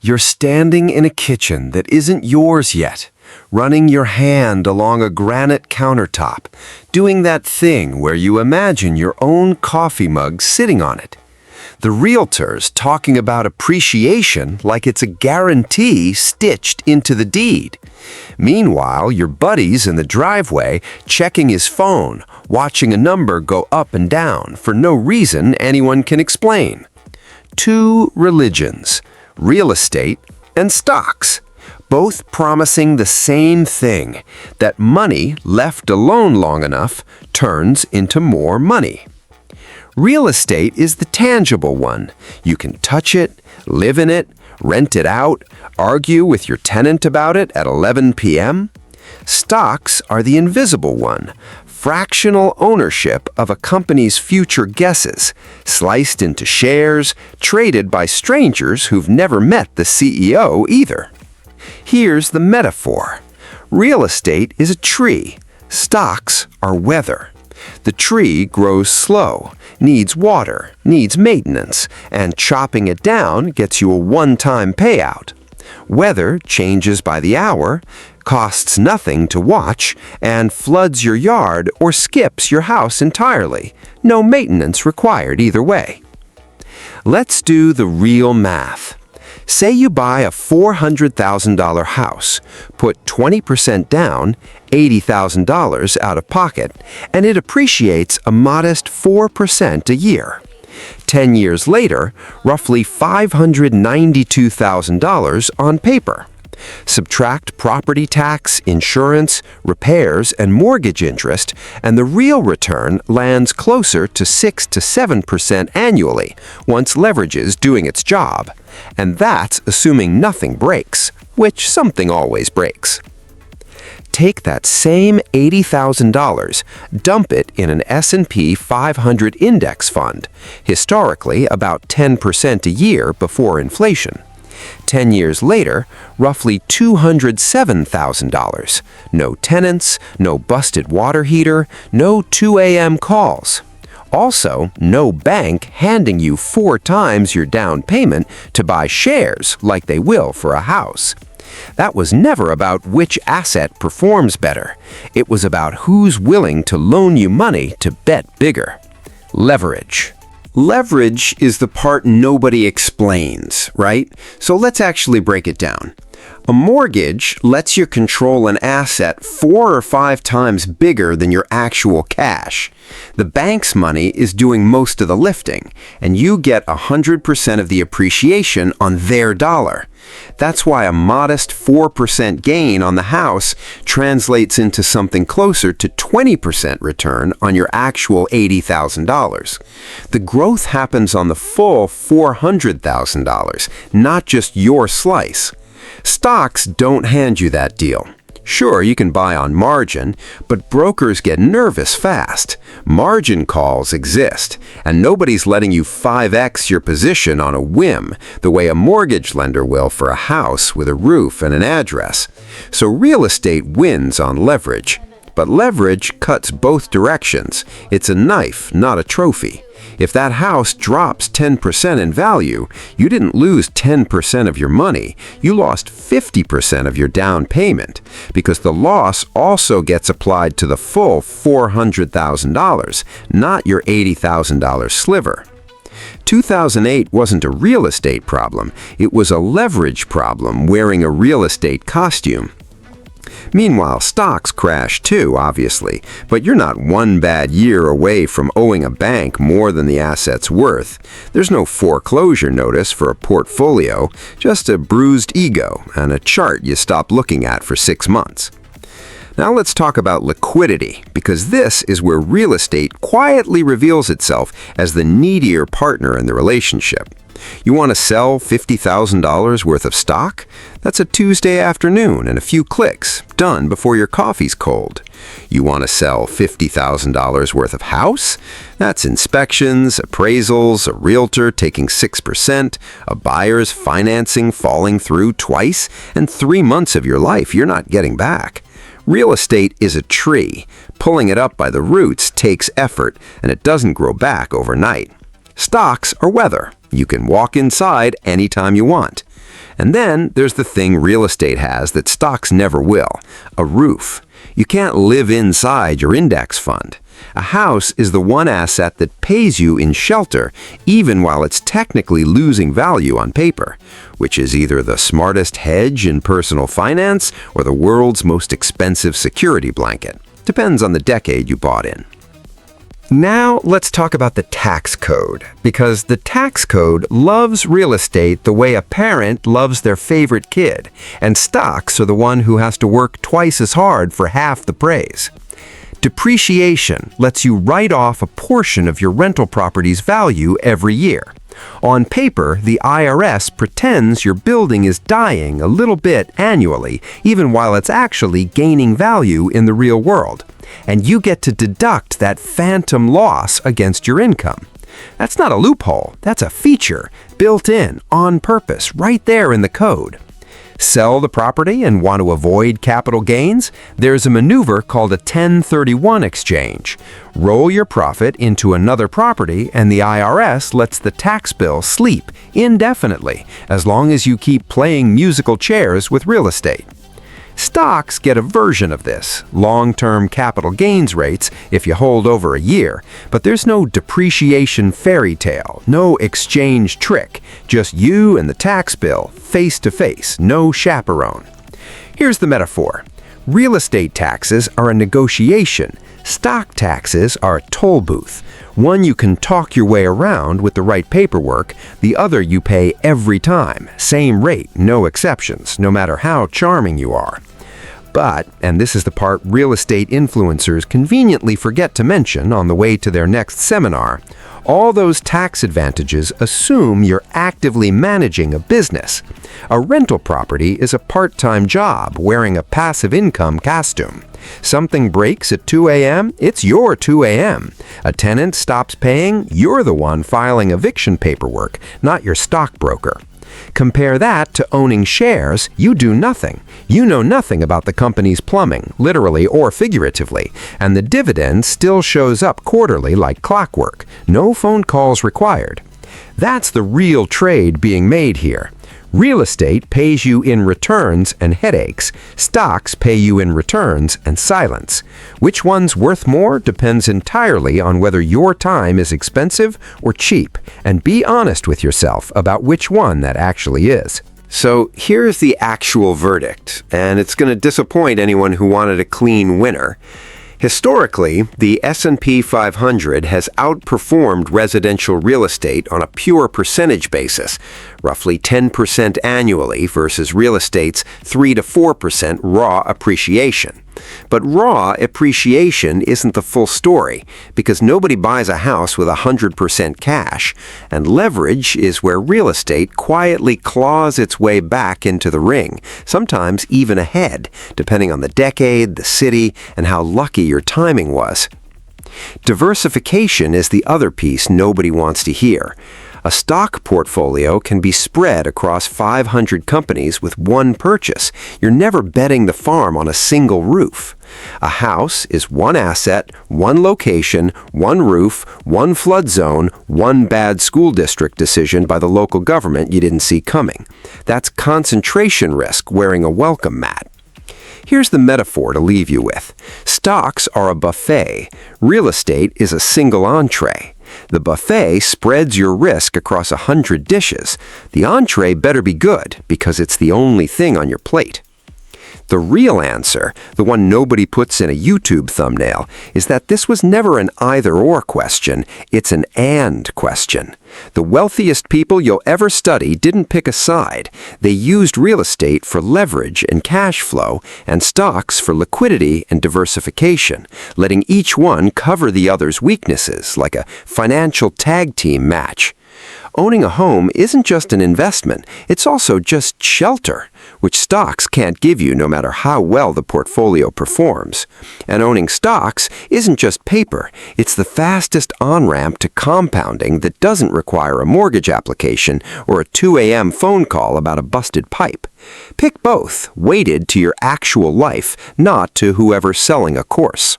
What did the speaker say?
You're standing in a kitchen that isn't yours yet, running your hand along a granite countertop, doing that thing where you imagine your own coffee mug sitting on it. The realtor's talking about appreciation like it's a guarantee stitched into the deed. Meanwhile, your buddy's in the driveway checking his phone, watching a number go up and down for no reason anyone can explain. Two religions, real estate and stocks, both promising the same thing, that money left alone long enough turns into more money. Real estate is the tangible one. You can touch it, live in it, rent it out, argue with your tenant about it at 11 p.m. Stocks are the invisible one, fractional ownership of a company's future guesses, sliced into shares, traded by strangers who've never met the CEO either. Here's the metaphor. Real estate is a tree. Stocks are weather. The tree grows slow, needs water, needs maintenance, and chopping it down gets you a one-time payout. Weather changes by the hour, costs nothing to watch, and floods your yard or skips your house entirely. No maintenance required either way. Let's do the real math. Say you buy a $400,000 house, put 20% down, $80,000 out of pocket, and it appreciates a modest 4% a year. 10 years later, roughly $592,000 on paper. Subtract property tax, insurance, repairs, and mortgage interest, and the real return lands closer to 6 to 7% annually once leverage is doing its job. And that's assuming nothing breaks, which something always breaks. Take that same $80,000, dump it in an S&P 500 index fund, historically about 10% a year before inflation. 10 years later, roughly $207,000. No tenants, no busted water heater, no 2 a.m. calls. Also, no bank handing you 4 times your down payment to buy shares like they will for a house. That was never about which asset performs better. It was about who's willing to loan you money to bet bigger. Leverage. Leverage is the part nobody explains, right? So let's actually break it down. A mortgage lets you control an asset 4 or 5 times bigger than your actual cash. The bank's money is doing most of the lifting, and you get 100% of the appreciation on their dollar. That's why a modest 4% gain on the house translates into something closer to 20% return on your actual $80,000. The growth happens on the full $400,000, not just your slice. Stocks don't hand you that deal. Sure, you can buy on margin, but brokers get nervous fast. Margin calls exist, and nobody's letting you 5x your position on a whim, the way a mortgage lender will for a house with a roof and an address. So real estate wins on leverage. But leverage cuts both directions. It's a knife, not a trophy. If that house drops 10% in value, you didn't lose 10% of your money. You lost 50% of your down payment, because the loss also gets applied to the full $400,000, not your $80,000 sliver. 2008 wasn't a real estate problem. It was a leverage problem wearing a real estate costume. Meanwhile, stocks crash too, obviously, but you're not one bad year away from owing a bank more than the asset's worth. There's no foreclosure notice for a portfolio, just a bruised ego and a chart you stop looking at for 6 months. Now let's talk about liquidity, because this is where real estate quietly reveals itself as the needier partner in the relationship. You want to sell $50,000 worth of stock? That's a Tuesday afternoon and a few clicks, done before your coffee's cold. You want to sell $50,000 worth of house? That's inspections, appraisals, a realtor taking 6%, a buyer's financing falling through twice, and 3 months of your life you're not getting back. Real estate is a tree. Pulling it up by the roots takes effort, and it doesn't grow back overnight. Stocks are weather. You can walk inside anytime you want. And then there's the thing real estate has that stocks never will: a roof. You can't live inside your index fund. A house is the one asset that pays you in shelter, even while it's technically losing value on paper, which is either the smartest hedge in personal finance or the world's most expensive security blanket. Depends on the decade you bought in. Now let's talk about the tax code, because the tax code loves real estate the way a parent loves their favorite kid, and stocks are the one who has to work twice as hard for half the praise. Depreciation lets you write off a portion of your rental property's value every year. On paper, the IRS pretends your building is dying a little bit annually, even while it's actually gaining value in the real world. And you get to deduct that phantom loss against your income. That's not a loophole, that's a feature, built in, on purpose, right there in the code. Sell the property and want to avoid capital gains? There's a maneuver called a 1031 exchange. Roll your profit into another property and the IRS lets the tax bill sleep indefinitely, as long as you keep playing musical chairs with real estate. Stocks get a version of this, long-term capital gains rates if you hold over a year, but there's no depreciation fairy tale, no exchange trick, just you and the tax bill, face to face, no chaperone. Here's the metaphor. Real estate taxes are a negotiation. Stock taxes are a toll booth. One you can talk your way around with the right paperwork, the other you pay every time, same rate, no exceptions, no matter how charming you are. But, and this is the part real estate influencers conveniently forget to mention on the way to their next seminar, all those tax advantages assume you're actively managing a business. A rental property is a part-time job wearing a passive income costume. Something breaks at 2 a.m., it's your 2 a.m. A tenant stops paying, you're the one filing eviction paperwork, not your stockbroker. Compare that to owning shares, you do nothing. You know nothing about the company's plumbing, literally or figuratively, and the dividend still shows up quarterly like clockwork. No phone calls required. That's the real trade being made here. Real estate pays you in returns and headaches. Stocks pay you in returns and silence. Which one's worth more depends entirely on whether your time is expensive or cheap, and be honest with yourself about which one that actually is. So here's the actual verdict, and it's going to disappoint anyone who wanted a clean winner. Historically, the S&P 500 has outperformed residential real estate on a pure percentage basis, roughly 10% annually versus real estate's 3 to 4% raw appreciation. But raw appreciation isn't the full story, because nobody buys a house with 100% cash, and leverage is where real estate quietly claws its way back into the ring, sometimes even ahead, depending on the decade, the city, and how lucky your timing was. Diversification is the other piece nobody wants to hear. A stock portfolio can be spread across 500 companies with one purchase. You're never betting the farm on a single roof. A house is one asset, one location, one roof, one flood zone, one bad school district decision by the local government you didn't see coming. That's concentration risk wearing a welcome mat. Here's the metaphor to leave you with. Stocks are a buffet. Real estate is a single entree. The buffet spreads your risk across 100 dishes. The entree better be good, because it's the only thing on your plate. The real answer, the one nobody puts in a YouTube thumbnail, is that this was never an either-or question, it's an and question. The wealthiest people you'll ever study didn't pick a side. They used real estate for leverage and cash flow, and stocks for liquidity and diversification, letting each one cover the other's weaknesses like a financial tag team match. Owning a home isn't just an investment, it's also just shelter, which stocks can't give you no matter how well the portfolio performs. And owning stocks isn't just paper, it's the fastest on-ramp to compounding that doesn't require a mortgage application or a 2 a.m. phone call about a busted pipe. Pick both, weighted to your actual life, not to whoever's selling a course.